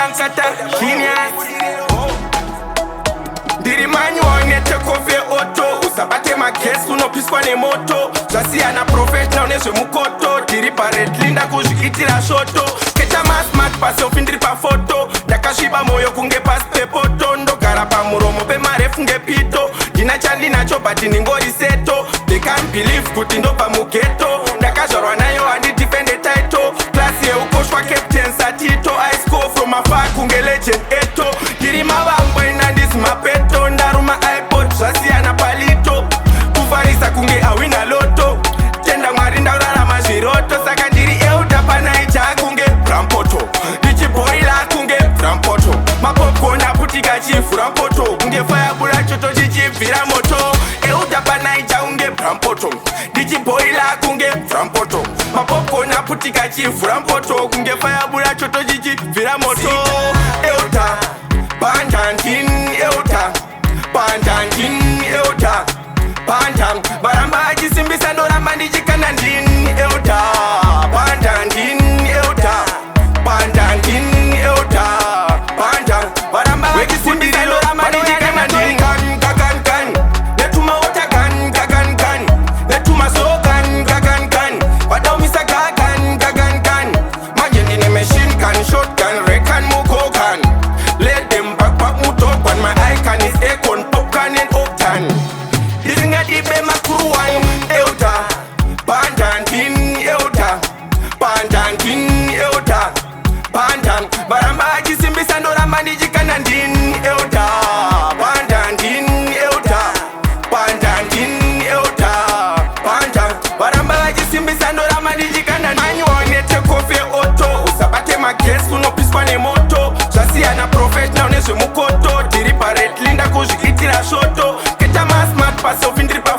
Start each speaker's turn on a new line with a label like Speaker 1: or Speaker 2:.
Speaker 1: ankata genius ndiri manyone tekove oto usabate magesi unopiswa nemoto zvasiyana professional nezvemukoto ndiri paredlinda kuzviitira shoto keta masmart paselfi ndiri pafoto ndakasviba moyo kunge pasi pepoto ndogara pamuromo pemarefu ngepito ndina chandinacho but ndingori seto they can't believe kuti ndobva mugeto ndakazvarwa nayo handidefende title klasi yeukoshwa captain satito I score from afar kunge legend eto ndiri mavangwa inandisi mapeto ndaruma ipod zvasiyana palito kufarisa kunge awina loto tenda mwari ndaurarama zviroto saka ndiri euta panaija kunge brampoto ndichibhoila kunge brampoto mapopcorn aputika chivhura mpoto kunge fayabura choto chichibvira moto euta panaija kunge brampoto ndichibhoila kunge brampoto mapopcorn aputika chivhura mpoto kunge fayabura choto chichibvira moto euta bandandin euta bandandin euta bandam baramba achisimbisa ndoramba ndichikana ndin euta bandandin euta bandandin euta bandam baramba achisimbisa ndoramba ndichikana ndin gan gan netumaota gan gan netuma so gan wadaumisa gan manje ndine machine gun shotgun rekan mukokan let them back mutokwan my icon is econ popcorn and octane isingadibe makuruwan euta bandandin euta bandandin euta bandam baramba achisimbisa ndoramba ndichikana ndin euta bandandin euta bandandin euta bandam baramba achisimbisa ndoramba ndichikana manyone tekofe oto usabate magesi unopiswa nemoto zvasiyana professional nezvemukoto ndiri paredlinda kuzviitira shoto keta masmart paselfi ndiri pa